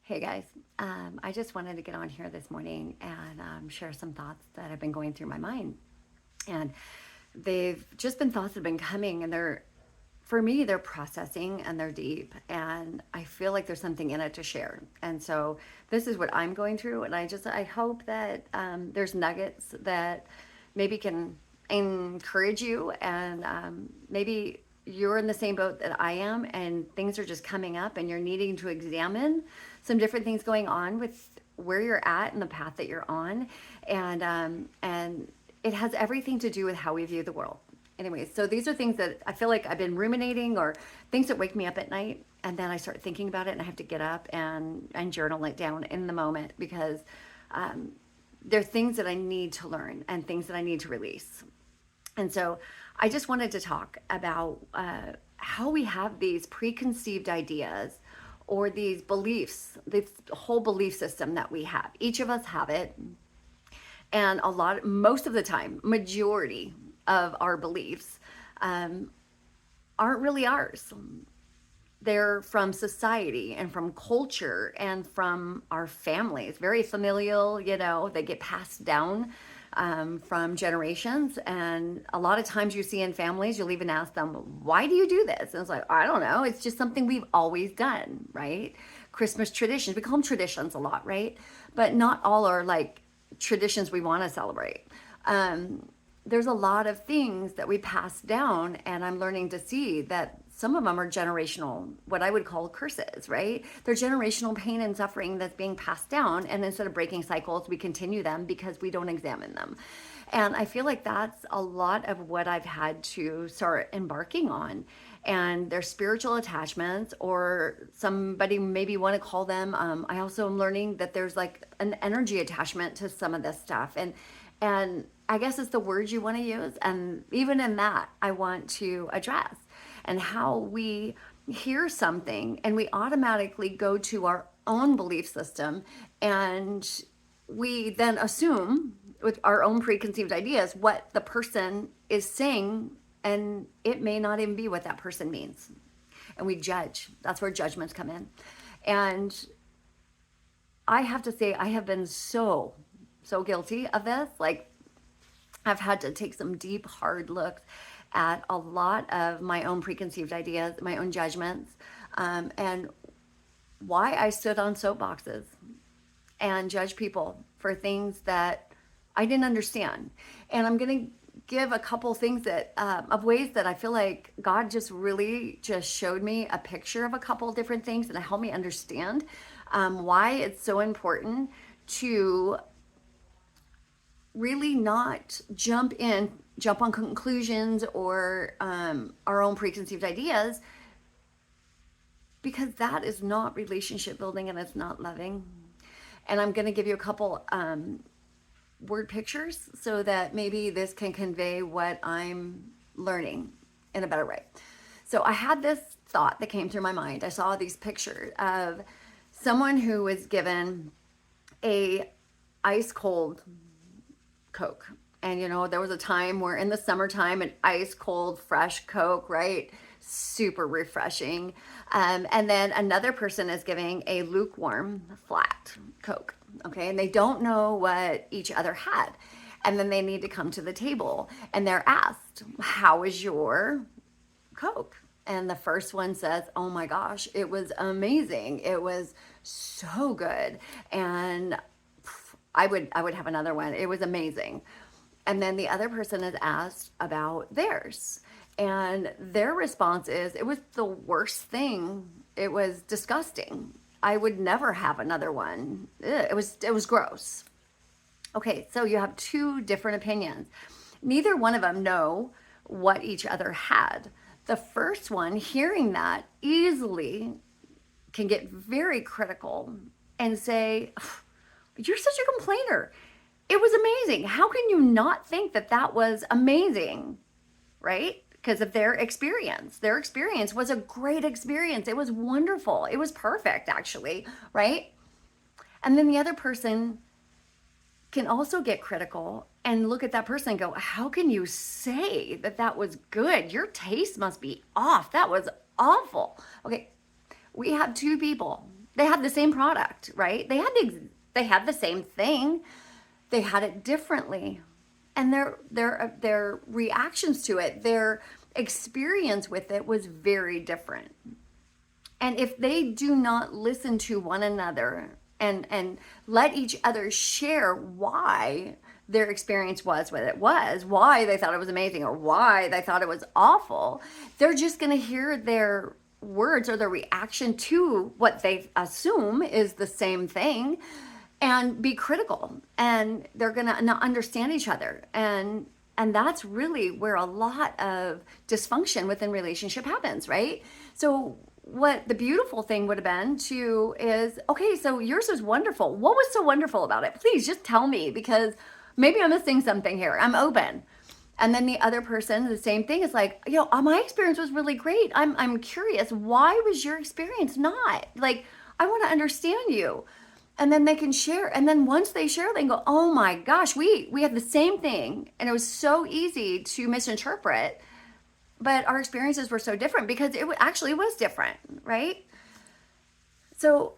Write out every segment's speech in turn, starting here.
Hey guys, I just wanted to get on here this morning and share some thoughts that have been going through my mind. And they've just been thoughts that have been coming, and for me, they're processing and they're deep. And I feel like there's something in it to share. And so this is what I'm going through. And I hope that there's nuggets that maybe can encourage you, and maybe you're in the same boat that I am, and things are just coming up, and you're needing to examine some different things going on with where you're at and the path that you're on, and it has everything to do with how we view the world. Anyways, so these are things that I feel like I've been ruminating, or things that wake me up at night, and then I start thinking about it, and I have to get up and journal it down in the moment, because um, there are things that I need to learn and things that I need to release. And so I just wanted to talk about how we have these preconceived ideas or these beliefs, this whole belief system that we have. Each of us have it. And most of the time, majority of our beliefs um, aren't really ours. They're from society and from culture and from our families, very familial, they get passed down from generations. And a lot of times you see in families, you'll even ask them, why do you do this? And it's like, I don't know. It's just something we've always done, right? Christmas traditions, we call them traditions a lot, right? But not all are like traditions we want to celebrate. There's a lot of things that we pass down, and I'm learning to see that some of them are generational, what I would call curses, right? They're generational pain and suffering that's being passed down, and instead of breaking cycles, we continue them because we don't examine them. And I feel like that's a lot of what I've had to start embarking on. And their spiritual attachments, or somebody maybe want to call them. I also am learning that there's like an energy attachment to some of this stuff, and I guess it's the words you want to use. And even in that, I want to address and how we hear something and we automatically go to our own belief system, and we then assume with our own preconceived ideas what the person is saying, and it may not even be what that person means. And we judge. That's where judgments come in. And I have to say, I have been so guilty of this. Like, I've had to take some deep, hard looks at a lot of my own preconceived ideas, my own judgments, and why I stood on soapboxes and judge people for things that I didn't understand. And I'm going to give a couple things that of ways that I feel like God just really just showed me a picture of a couple different things and helped me understand why it's so important to really not jump on conclusions or our own preconceived ideas, because that is not relationship building and it's not loving. And I'm going to give you a couple word pictures so that maybe this can convey what I'm learning in a better way. So I had this thought that came through my mind. I saw these pictures of someone who was given a ice cold Coke. And there was a time where in the summertime, an ice cold, fresh Coke, right? Super refreshing. And then another person is giving a lukewarm, flat Coke. Okay. And they don't know what each other had. And then they need to come to the table and they're asked, how is your Coke? And the first one says, oh my gosh, it was amazing. It was so good. And I would have another one. It was amazing. And then the other person is asked about theirs. And their response is, it was the worst thing. It was disgusting. I would never have another one. It was gross. Okay, so you have two different opinions. Neither one of them know what each other had. The first one, hearing that, easily can get very critical and say, you're such a complainer. It was amazing. How can you not think that that was amazing, right? Because of their experience. Their experience was a great experience. It was wonderful. It was perfect, actually, right? And then the other person can also get critical and look at that person and go, how can you say that that was good? Your taste must be off. That was awful. Okay, we have two people They had the same product, right? They had the same thing. They had it differently. And their reactions to it, their experience with it was very different. And if they do not listen to one another and let each other share why their experience was what it was, why they thought it was amazing or why they thought it was awful, they're just going to hear their words or their reaction to what they assume is the same thing and be critical, and they're going to not understand each other, and that's really where a lot of dysfunction within relationship happens, right? So what the beautiful thing would have been to is, okay, so yours is wonderful. What was so wonderful about it? Please just tell me, because maybe I'm missing something here. I'm open. And then the other person, the same thing, is like, my experience was really great. I'm curious. Why was your experience not? Like, I want to understand you. And then they can share. And then once they share, they can go, oh my gosh, we had the same thing. And it was so easy to misinterpret. But our experiences were so different because it actually was different, right? So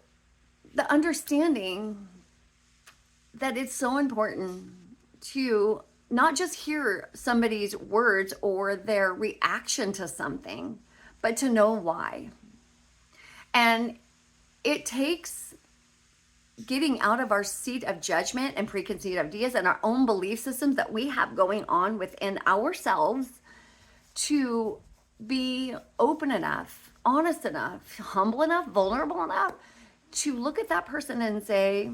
the understanding that it's so important to not just hear somebody's words or their reaction to something, but to know why. And it takes getting out of our seat of judgment and preconceived ideas and our own belief systems that we have going on within ourselves to be open enough, honest enough, humble enough, vulnerable enough to look at that person and say,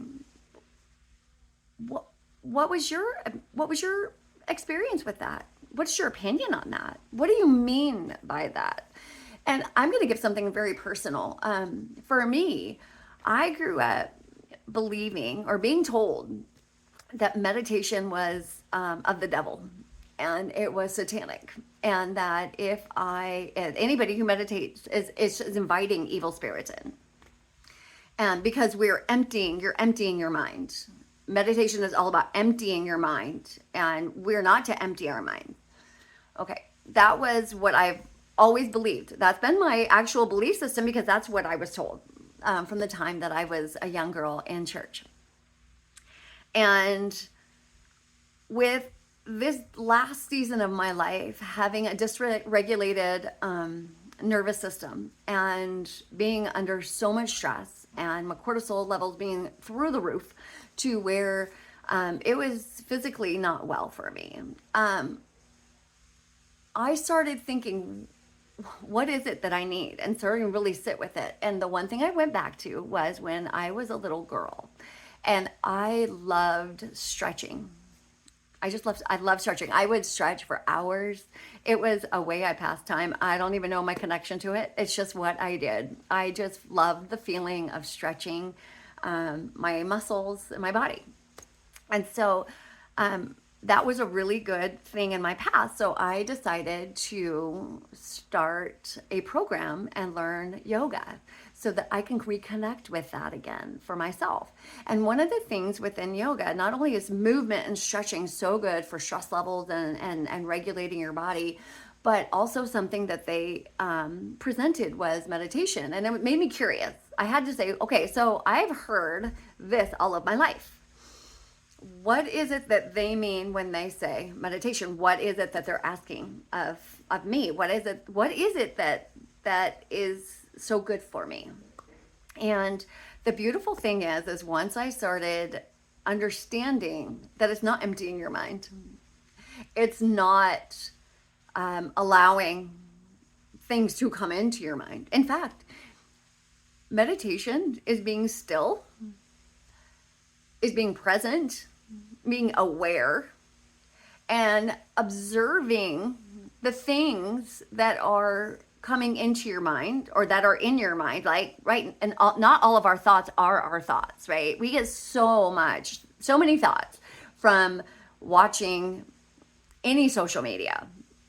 what was your experience with that? What's your opinion on that? What do you mean by that? And I'm going to give something very personal. For me, I grew up believing or being told that meditation was of the devil and it was satanic, and that if anybody who meditates is inviting evil spirits in, and because you're emptying your mind. Meditation is all about emptying your mind, and we're not to empty our mind. Okay, that was what I've always believed. That's been my actual belief system because that's what I was told from the time that I was a young girl in church. And with this last season of my life, having a dysregulated nervous system and being under so much stress and my cortisol levels being through the roof to where it was physically not well for me, I started thinking, what is it that I need? And started to really sit with it. And the one thing I went back to was when I was a little girl and I loved stretching. I love stretching. I would stretch for hours. It was a way I passed time. I don't even know my connection to it. It's just what I did. I just loved the feeling of stretching my muscles and my body. And so that was a really good thing in my past. So I decided to start a program and learn yoga so that I can reconnect with that again for myself. And one of the things within yoga, not only is movement and stretching so good for stress levels and regulating your body, but also something that they presented was meditation. And it made me curious. I had to say, okay, so I've heard this all of my life. What is it that they mean when they say meditation? What is it that they're asking of me? What is it that is so good for me? And the beautiful thing is once I started understanding that it's not emptying your mind, it's not allowing things to come into your mind. In fact, meditation is being still, is being present, being aware, and observing the things that are coming into your mind or that are in your mind, like, right? And not all of our thoughts are our thoughts, right? We get so many thoughts from watching any social media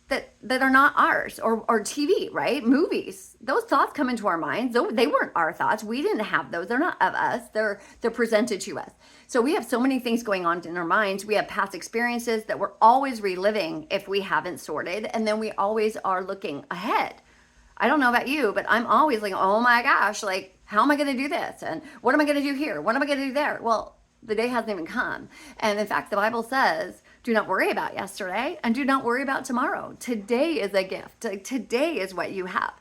that are not ours, or TV, right? Movies. Those thoughts come into our minds. They weren't our thoughts. We didn't have those. They're not of us. They're presented to us. So we have so many things going on in our minds. We have past experiences that we're always reliving if we haven't sorted. And then we always are looking ahead I don't know about you, but I'm always like, oh my gosh, like, how am I going to do this? And what am I going to do here? What am I going to do there? Well, the day hasn't even come. And in fact, the Bible says, do not worry about yesterday and do not worry about tomorrow. Today is a gift. Like, today is what you have.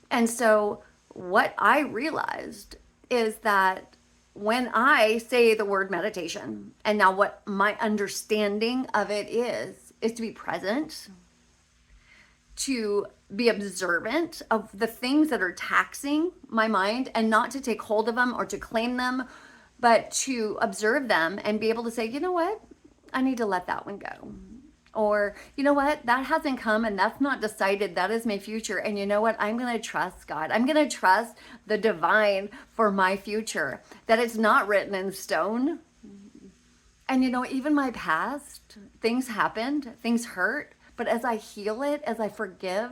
And so what I realized is that when I say the word meditation, and now what my understanding of it is to be present, to be observant of the things that are taxing my mind and not to take hold of them or to claim them, but to observe them and be able to say, you know what? I need to let that one go. Or, you know what? That hasn't come and that's not decided. That is my future. And you know what? I'm going to trust God. I'm going to trust the divine for my future, that it's not written in stone. And you know, even my past, things happened, things hurt. But as I heal it, as I forgive,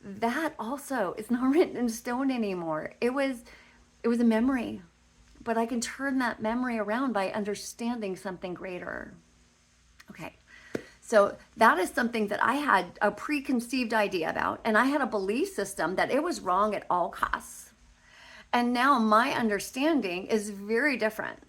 that also is not written in stone anymore. It was a memory, but I can turn that memory around by understanding something greater. Okay. So that is something that I had a preconceived idea about, and I had a belief system that it was wrong at all costs. And now my understanding is very different.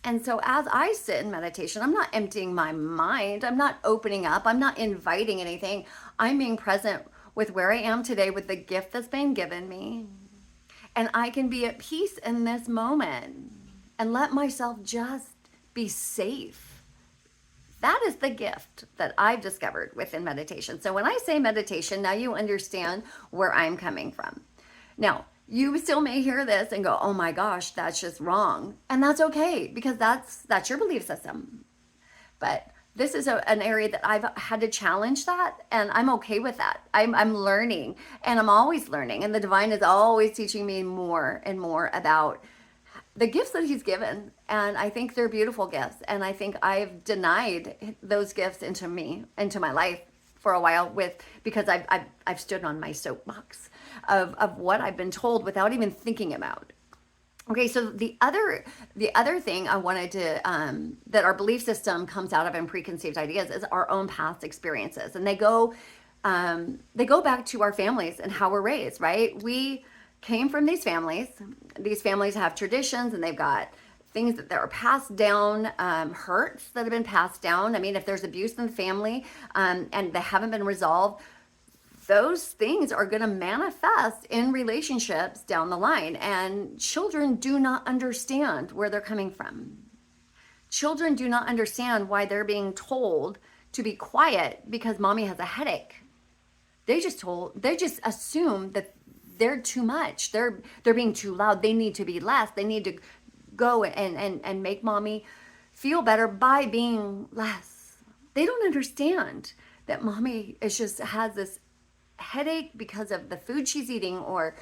And so as I sit in meditation, I'm not emptying my mind. I'm not opening up. I'm not inviting anything. I'm being present with where I am today, with the gift that's been given me. And I can be at peace in this moment and let myself just be safe. That is the gift that I've discovered within meditation. So when I say meditation, now you understand where I'm coming from. Now, you still may hear this and go, oh my gosh, that's just wrong. And that's okay, because that's your belief system. But this is an area that I've had to challenge that, and I'm okay with that. I'm learning, and I'm always learning. And the divine is always teaching me more and more about the gifts that he's given. And I think they're beautiful gifts. And I think I've denied those gifts into my life for a while because I've stood on my soapbox of what I've been told without even thinking about. Okay, so the other thing I wanted to that our belief system comes out of in preconceived ideas is our own past experiences, and they go back to our families and how we're raised. Right, we came from these families. These families have traditions, and they've got things that are passed down, hurts that have been passed down. I mean, if there's abuse in the family and they haven't been resolved, those things are going to manifest in relationships down the line. And children do not understand where they're coming from. Children do not understand why they're being told to be quiet because mommy has a headache. They just assume that they're too much. They're being too loud. They need to be less. They need to go and make mommy feel better by being less. They don't understand that mommy has this headache because of the food she's eating, or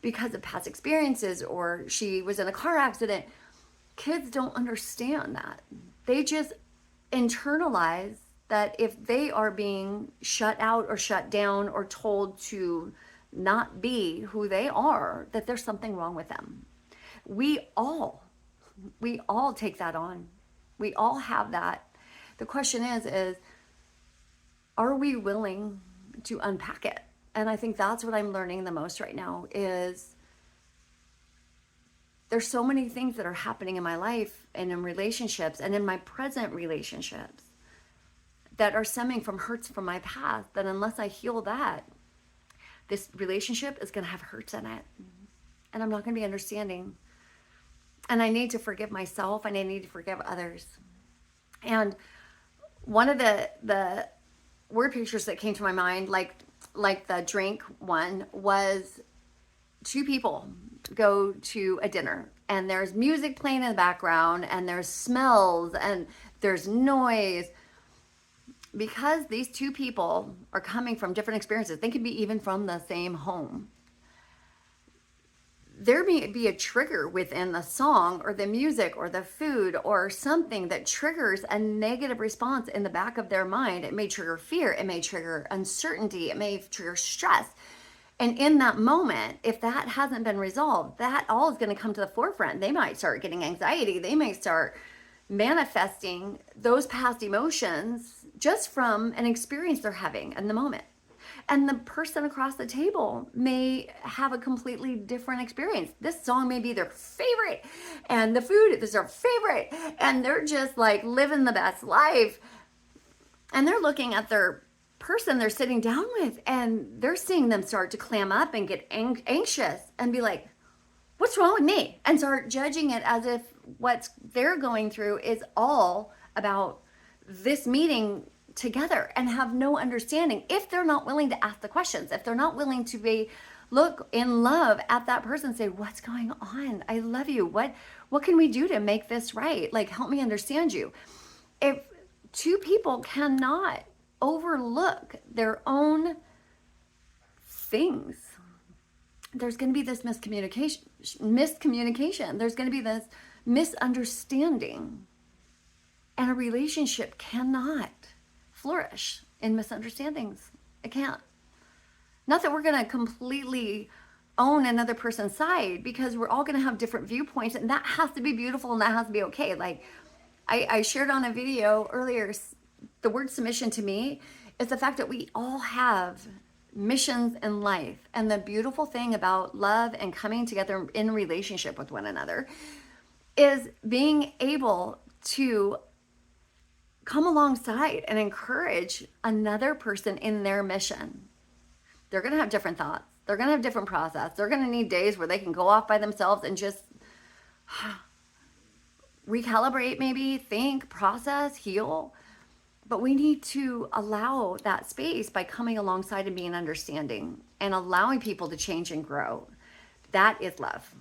because of past experiences, or she was in a car accident. Kids don't understand that. They just internalize that if they are being shut out or shut down or told to not be who they are, that there's something wrong with them. We all take that on. We all have that. The question is are we willing to unpack it? And I think that's what I'm learning the most right now is there's so many things that are happening in my life and in relationships and in my present relationships that are stemming from hurts from my past, that unless I heal that, this relationship is going to have hurts in it. And I'm not going to be understanding. And I need to forgive myself, and I need to forgive others. And one of the word pictures that came to my mind, like the drink one, was two people go to a dinner, and there's music playing in the background, and there's smells, and there's noise. Because these two people are coming from different experiences, they could be even from the same home. There may be a trigger within the song or the music or the food or something that triggers a negative response in the back of their mind. It may trigger fear. It may trigger uncertainty. It may trigger stress. And in that moment, if that hasn't been resolved, that all is going to come to the forefront. They might start getting anxiety. They may start manifesting those past emotions just from an experience they're having in the moment. And the person across the table may have a completely different experience. This song may be their favorite, and the food is their favorite, and they're just like living the best life. And they're looking at their person they're sitting down with, and they're seeing them start to clam up and get anxious and be like, what's wrong with me? And start judging it as if what they're going through is all about this meeting together, and have no understanding if they're not willing to ask the questions, if they're not willing to be look in love at that person and say, what's going on? I love you. What can we do to make this right? Like, help me understand you. If two people cannot overlook their own things, there's going to be this miscommunication. There's going to be this misunderstanding, and a relationship cannot flourish in misunderstandings. It can't. Not that we're going to completely own another person's side, because we're all going to have different viewpoints, and that has to be beautiful, and that has to be okay. Like I shared on a video earlier, the word submission to me is the fact that we all have missions in life. And the beautiful thing about love and coming together in relationship with one another is being able to come alongside and encourage another person in their mission. They're going to have different thoughts. They're going to have different process. They're going to need days where they can go off by themselves and just recalibrate, maybe think, process, heal. But we need to allow that space by coming alongside and being understanding and allowing people to change and grow. That is love.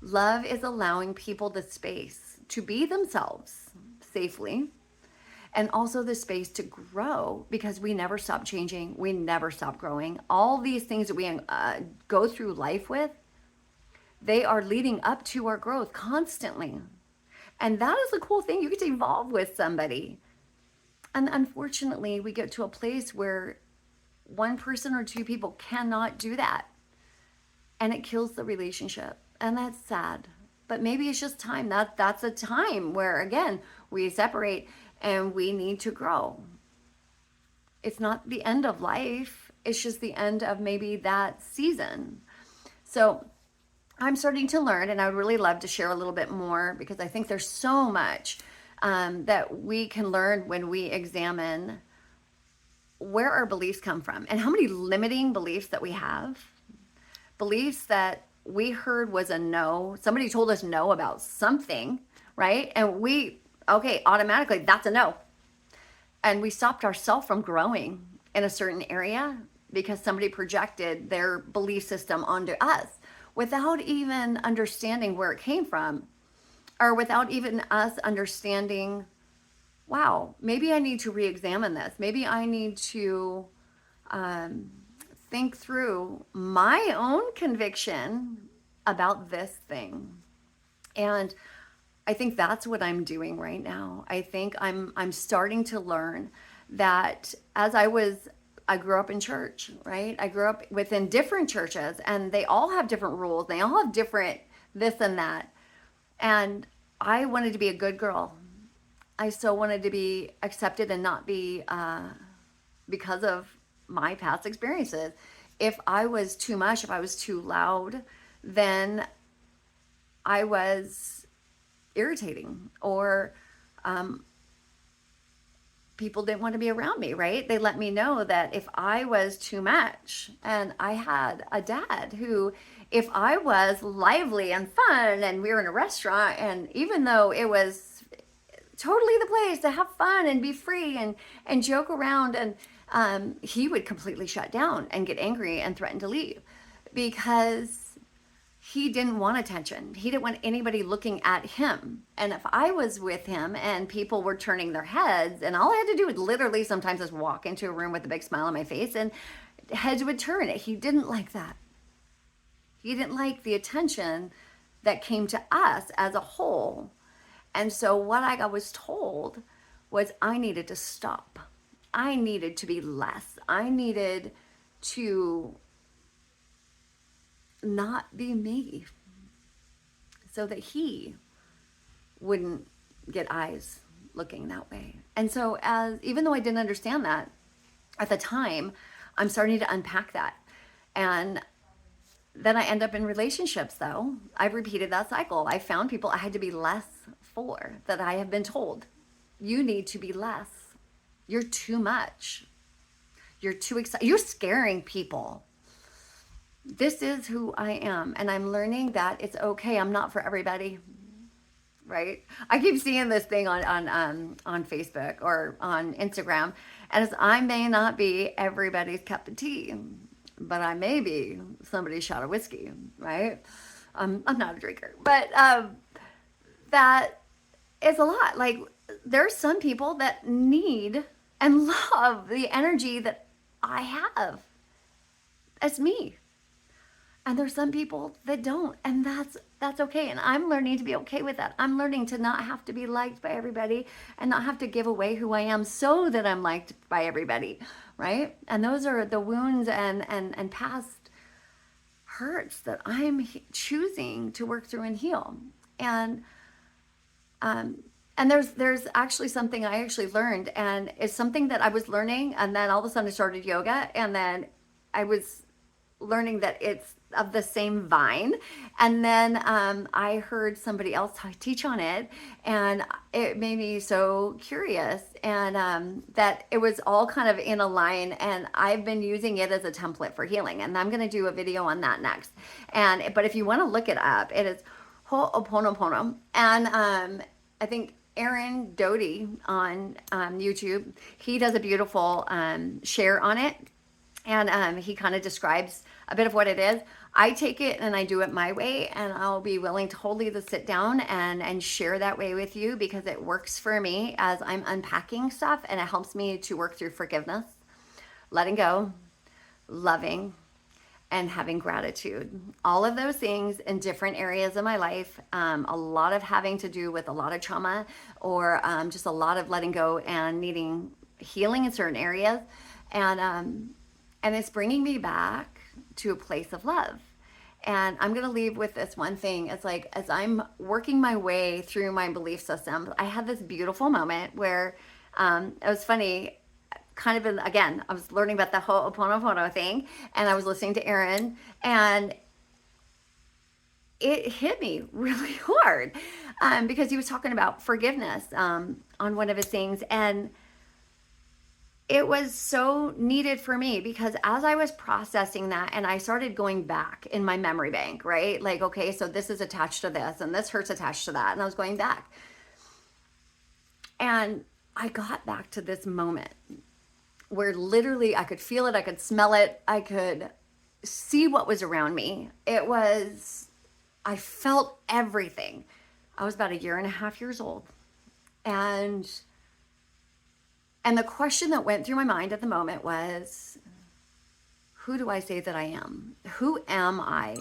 Love is allowing people the space to be themselves safely, and also the space to grow, because we never stop changing. We never stop growing. All these things that we go through life with, they are leading up to our growth constantly. And that is the cool thing. You get to evolve with somebody. And unfortunately, we get to a place where one person or two people cannot do that. And it kills the relationship. And that's sad. But maybe it's just time. That's a time where, again, we separate and we need to grow. It's not the end of life. It's just the end of maybe that season. So I'm starting to learn, and I would really love to share a little bit more, because I think there's so much that we can learn when we examine where our beliefs come from and how many limiting beliefs that we have. Beliefs that we heard was a no. Somebody told us no about something, right? And okay, automatically that's a no. And we stopped ourselves from growing in a certain area because somebody projected their belief system onto us without even understanding where it came from, or without even us understanding, wow, maybe I need to re-examine this. Maybe I need to think through my own conviction about this thing. And I think that's what I'm doing right now. I think I'm starting to learn that as I grew up in church, right? I grew up within different churches, and they all have different rules. They all have different this and that. And I wanted to be a good girl. I so wanted to be accepted and not be, because of my past experiences. If I was too much, if I was too loud, then I was irritating, or people didn't want to be around me, right? They let me know that if I was too much. And I had a dad who, if I was lively and fun, and we were in a restaurant, and even though it was totally the place to have fun and be free and joke around, and he would completely shut down and get angry and threaten to leave, because he didn't want attention. He didn't want anybody looking at him. And if I was with him and people were turning their heads, and all I had to do was literally sometimes just walk into a room with a big smile on my face, and heads would turn. He didn't like that. He didn't like the attention that came to us as a whole. And so what I was told was I needed to stop. I needed to be less. I needed to not be me, so that he wouldn't get eyes looking that way. And so even though I didn't understand that at the time, I'm starting to unpack that. And then I end up in relationships, though. I've repeated that cycle. I found people I had to be less for, that I have been told, you need to be less. You're too much. You're too excited. You're scaring people. This is who I am. And I'm learning that it's okay. I'm not for everybody. Right? I keep seeing this thing on Facebook or on Instagram, and it's, I may not be everybody's cup of tea, but I may be somebody's shot of whiskey, right? I'm not a drinker, but that is a lot. Like, there's some people that need and love the energy that I have. That's me. And there's some people that don't, and that's okay. And I'm learning to be okay with that. I'm learning to not have to be liked by everybody and not have to give away who I am so that I'm liked by everybody, right? And those are the wounds and past hurts that I'm choosing to work through and heal. And there's actually something I actually learned, and it's something that I was learning, and then all of a sudden I started yoga, and then I was learning that it's of the same vine. And then I heard somebody else teach on it, and it made me so curious, and that it was all kind of in a line, and I've been using it as a template for healing, and I'm going to do a video on that next. But if you want to look it up, it is Ho'oponopono. And I think Aaron Doty on YouTube, he does a beautiful share on it, and he kind of describes a bit of what it is. I take it and I do it my way, and I'll be willing to wholly to sit down and share that way with you, because it works for me as I'm unpacking stuff, and it helps me to work through forgiveness, letting go, loving, and having gratitude. All of those things in different areas of my life. A lot of having to do with a lot of trauma, or just a lot of letting go and needing healing in certain areas. And it's bringing me back to a place of love. And I'm going to leave with this one thing. It's like, as I'm working my way through my belief system, I had this beautiful moment where it was funny, kind of again, I was learning about the Ho'oponopono thing, and I was listening to Aaron, and it hit me really hard because he was talking about forgiveness on one of his things. And it was so needed for me, because as I was processing that, and I started going back in my memory bank, right? Like, okay, so this is attached to this, and this hurt's attached to that. And I was going back. And I got back to this moment where literally I could feel it, I could smell it, I could see what was around me. I felt everything. I was about 1.5 years old. And the question that went through my mind at the moment was, who do I say that I am? Who am I?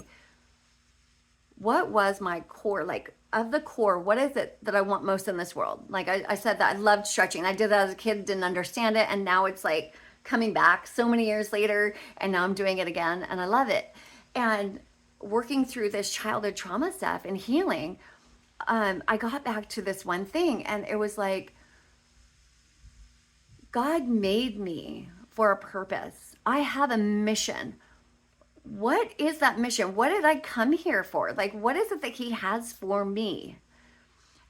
What was my core? Like, of the core, what is it that I want most in this world? Like I said that I loved stretching. I did that as a kid, didn't understand it. And now it's like coming back so many years later, and now I'm doing it again, and I love it. And working through this childhood trauma stuff and healing, I got back to this one thing, and it was like, God made me for a purpose. I have a mission. What is that mission? What did I come here for? Like, what is it that he has for me?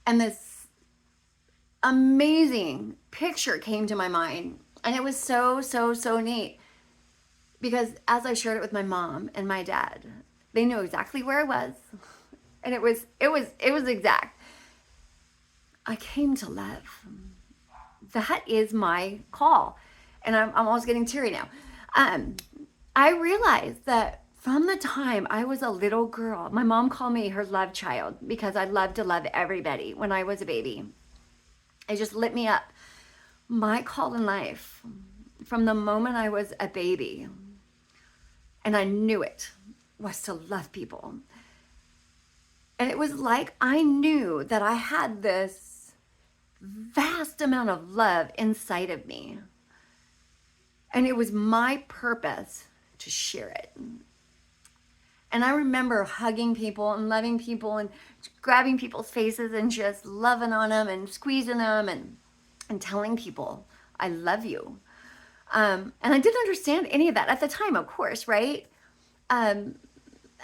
And this amazing picture came to my mind. And it was so, so, so neat. Because as I shared it with my mom and my dad, they knew exactly where I was. And it was exact. I came to love. That is my call. And I'm almost getting teary now. I realized that from the time I was a little girl, my mom called me her love child, because I loved to love everybody when I was a baby. It just lit me up. My call in life, from the moment I was a baby, and I knew it, was to love people. And it was like I knew that I had this vast amount of love inside of me. And it was my purpose to share it. And I remember hugging people and loving people and grabbing people's faces and just loving on them and squeezing them and telling people, I love you. And I didn't understand any of that at the time, of course, right? Um,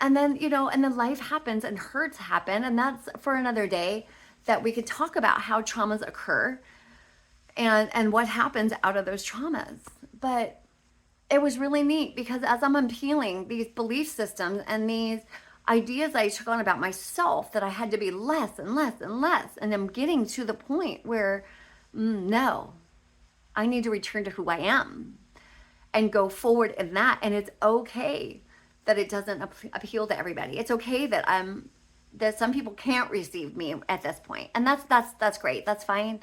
and then, and then life happens and hurts happen. And that's for another day that we could talk about how traumas occur and what happens out of those traumas. But it was really neat because as I'm unpeeling these belief systems and these ideas I took on about myself that I had to be less and less and less, and I'm getting to the point where, no, I need to return to who I am and go forward in that. And it's okay that it doesn't appeal to everybody. It's okay that that some people can't receive me at this point, and that's great. That's fine.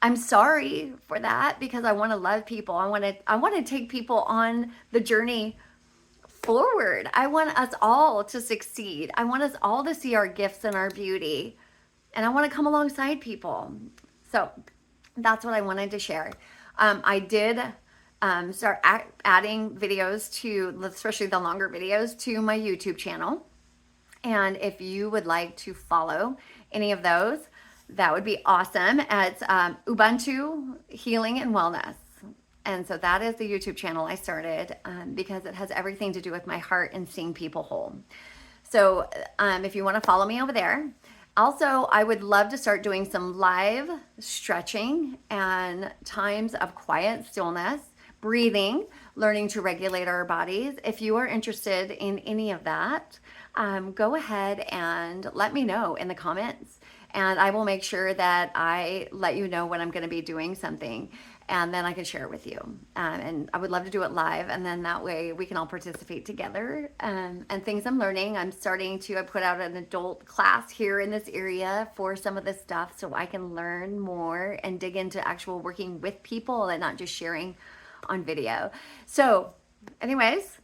I'm sorry for that because I want to love people. I want to take people on the journey forward. I want us all to succeed. I want us all to see our gifts and our beauty. And I want to come alongside people. So that's what I wanted to share. I did start adding videos to, especially the longer videos, to my YouTube channel. And if you would like to follow any of those, that would be awesome. It's Ubuntu Healing and Wellness. And so that is the YouTube channel I started because it has everything to do with my heart and seeing people whole. So if you want to follow me over there. Also, I would love to start doing some live stretching and times of quiet stillness, breathing, learning to regulate our bodies. If you are interested in any of that, go ahead and let me know in the comments. And I will make sure that I let you know when I'm going to be doing something, and then I can share it with you. And I would love to do it live, and then that way we can all participate together. And things I'm learning, I put out an adult class here in this area for some of this stuff so I can learn more and dig into actual working with people and not just sharing on video. So anyways,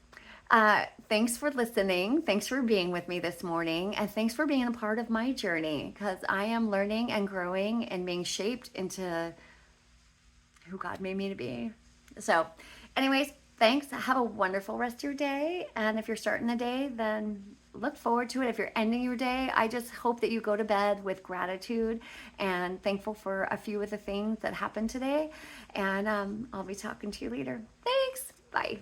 thanks for listening. Thanks for being with me this morning. And thanks for being a part of my journey, because I am learning and growing and being shaped into who God made me to be. So anyways, thanks. Have a wonderful rest of your day. And if you're starting the day, then look forward to it. If you're ending your day, I just hope that you go to bed with gratitude and thankful for a few of the things that happened today. And I'll be talking to you later. Thanks. Bye.